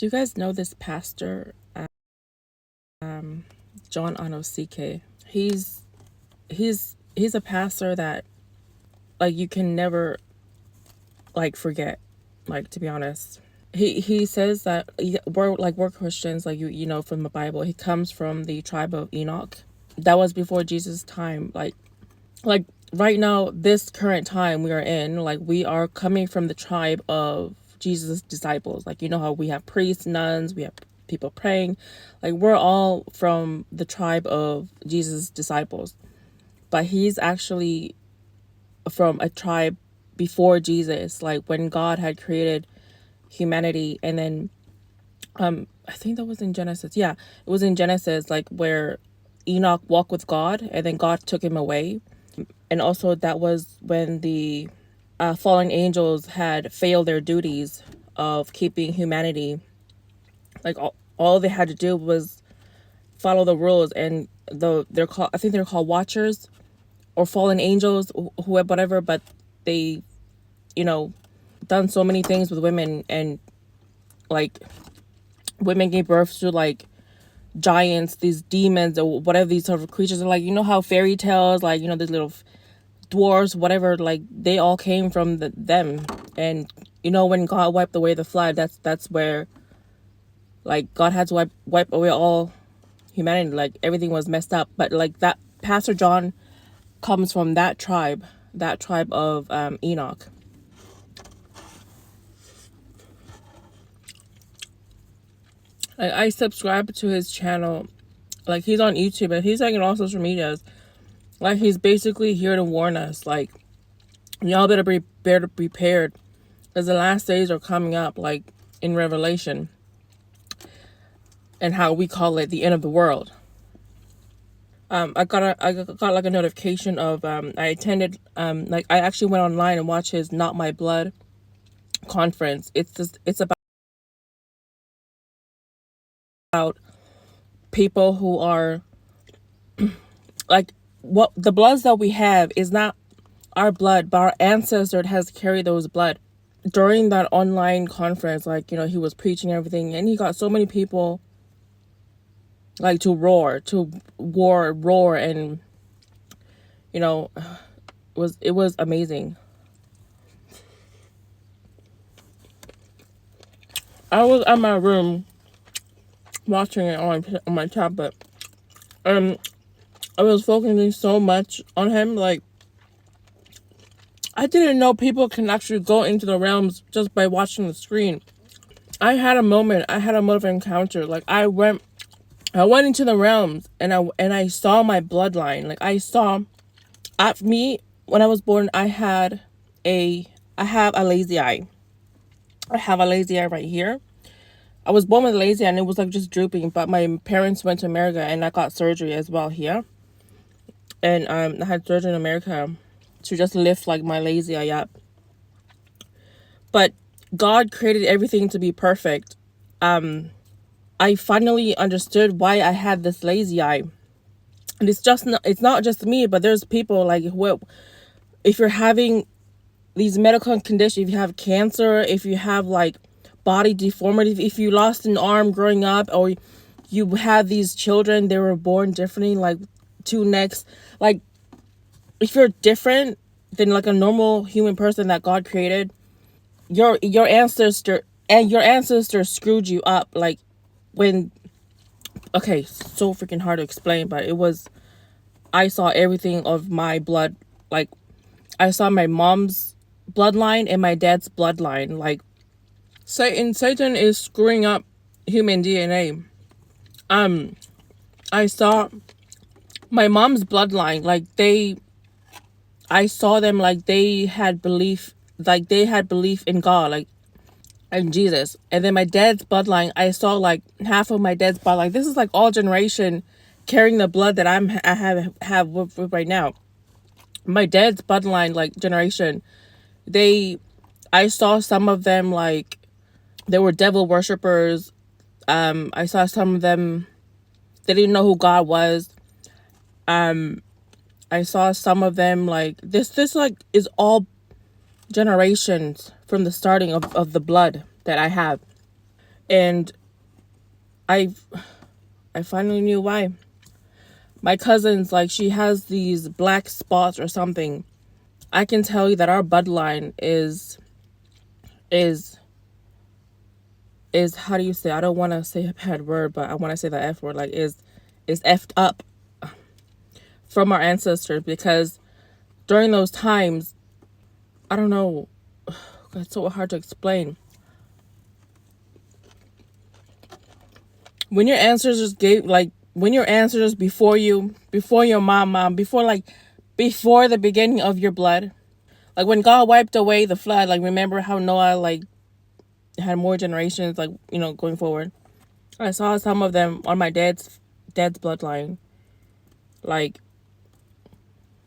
Do you guys know this pastor, um, John Onosike? He's a pastor that like you can never like forget. Like, to be honest, he says that we're Christians. Like, you know, from the Bible, he comes from the tribe of Enoch. That was before Jesus' time. Like right now, this current time we are in, like we are coming from the tribe of Jesus' disciples. Like, you know how we have priests, nuns, we have people praying. Like, we're all from the tribe of Jesus' disciples. But he's actually from a tribe before Jesus, like when God had created humanity. And then I think that was in Genesis. Yeah, it was in Genesis, like where Enoch walked with God and then God took him away. And also that was when the fallen angels had failed their duties of keeping humanity. Like all they had to do was follow the rules, and they're called, I think they're called watchers or fallen angels, whatever. But they, you know, done so many things with women, and like women gave birth to like giants, these demons or whatever, these sort of creatures. And like, you know how fairy tales, like, you know, these little dwarves, whatever, like they all came from them. And you know, when God wiped away the flood, that's where like God had to wipe away all humanity. Like everything was messed up. But like that Pastor John comes from that tribe of Enoch. I subscribe to his channel. Like, he's on YouTube and he's like in all social medias. Like, he's basically here to warn us, like, y'all better be better prepared, because the last days are coming up, like in Revelation, and how we call it the end of the world. I got like a notification of I attended like I actually went online and watched his Not My Blood conference. It's about people who are like, what the bloods that we have is not our blood, but our ancestor has carried those blood. During that online conference, like, you know, he was preaching everything, and he got so many people like to roar, and you know, it was amazing. I was at my room watching it on my tablet. I was focusing so much on him, like I didn't know people can actually go into the realms just by watching the screen. I had a moment of encounter. Like, I went into the realms, and I saw my bloodline. Like, I saw at me when I was born, I have a lazy eye. I have a lazy eye right here. I was born with a lazy eye, and it was like just drooping, but my parents went to America and I got surgery as well here. And I had surgery in America to just lift like my lazy eye up. But God created everything to be perfect. I finally understood why I had this lazy eye. And it's not just me, but there's people like who, if you're having these medical conditions, if you have cancer, if you have like body deformity, if you lost an arm growing up, or you have these children, they were born differently, like two necks, like if you're different than like a normal human person that God created, your ancestor screwed you up. Like, when, okay, so freaking hard to explain, but I saw everything of my blood. Like, I saw my mom's bloodline and my dad's bloodline. Like, Satan is screwing up human DNA. I saw my mom's bloodline. Like, I saw them, like they had belief in God, like, and Jesus. And then my dad's bloodline, I saw like half of my dad's bloodline. This is like all generation carrying the blood that I have with right now. My dad's bloodline, like generation, I saw some of them, like they were devil worshippers. I saw some of them, they didn't know who God was. I saw some of them, like this like is all generations from the starting of the blood that I have. And I I finally knew why. My cousin's like, she has these black spots or something. I can tell you that our bloodline is how do you say, I don't want to say a bad word, but I want to say the F word, like is effed up from our ancestors, because during those times, I don't know, it's so hard to explain. When your ancestors gave, like, when your ancestors before you, before your mom, before the beginning of your blood, like when God wiped away the flood, like remember how Noah like had more generations, like, you know, going forward. I saw some of them on my dad's bloodline. Like,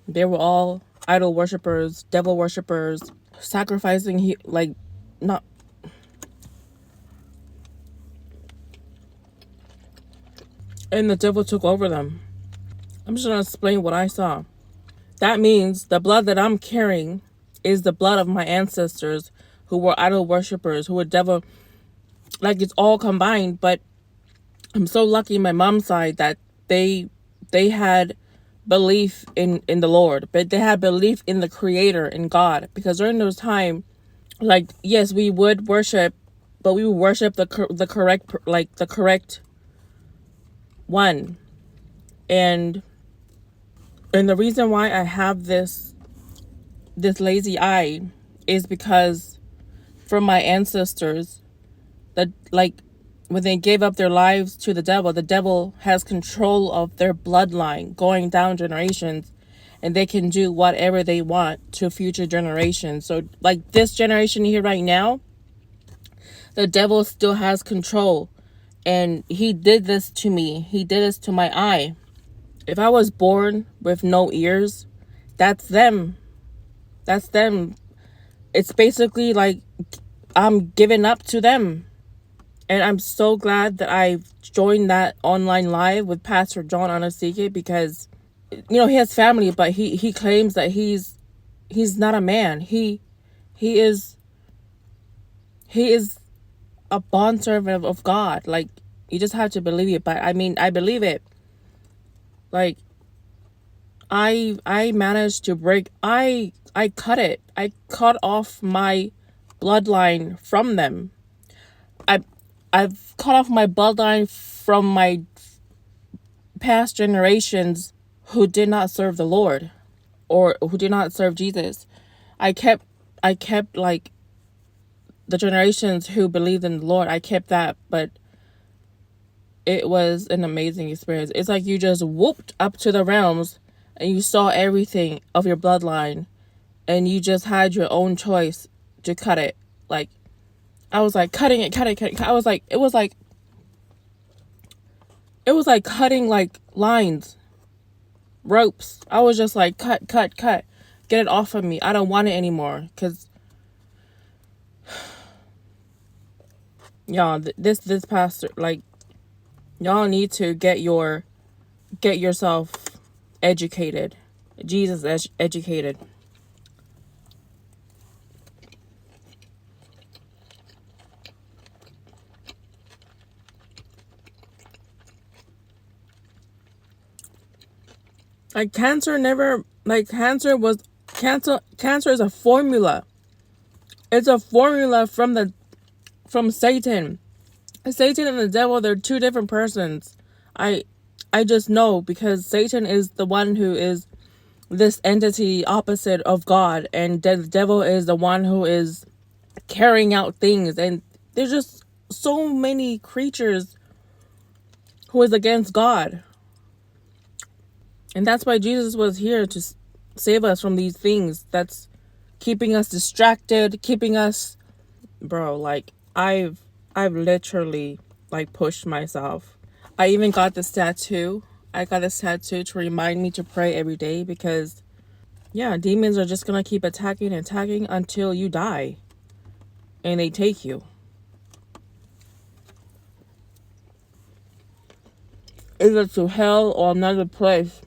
they were all idol worshippers, devil worshippers, sacrificing like not. And the devil took over them. I'm just gonna explain what I saw. That means the blood that I'm carrying is the blood of my ancestors who were idol worshippers, who were devil, like it's all combined. But I'm so lucky, my mom's side, that they had belief in the Lord, but they had belief in the Creator, in God, because during those time, like, yes, we would worship, but we would worship the correct, like the correct one. And the reason why I have this lazy eye is because from my ancestors, that, like, when they gave up their lives to the devil has control of their bloodline going down generations, and they can do whatever they want to future generations. So like this generation here right now, the devil still has control, and he did this to me. He did this to my eye. If I was born with no ears, that's them. That's them. It's basically like I'm giving up to them. And I'm so glad that I joined that online live with Pastor John Onasike, because, you know, he has family, but he claims that he's not a man. He is a bondservant of God. Like, you just have to believe it. But I mean, I believe it. Like, I managed to break. I cut it. I cut off my bloodline from them. I've cut off my bloodline from my past generations who did not serve the Lord, or who did not serve Jesus. I kept like the generations who believed in the Lord. I kept that, but it was an amazing experience. It's like you just whooped up to the realms and you saw everything of your bloodline, and you just had your own choice to cut it. Like, I was like cutting it. I was like, it was like cutting like lines, ropes. I was just like, cut. Get it off of me. I don't want it anymore. Cause y'all, this pastor, like, y'all need to get yourself educated. Jesus educated. Like, cancer is a formula. It's a formula from Satan. Satan and the devil, they're two different persons. I just know, because Satan is the one who is this entity opposite of God, and the devil is the one who is carrying out things. And there's just so many creatures who is against God. And that's why Jesus was here, to save us from these things that's keeping us distracted, keeping us, bro, like, I've literally like pushed myself. I even got this tattoo. I got this tattoo to remind me to pray every day, because yeah, demons are just gonna keep attacking until you die and they take you. Either to hell or another place.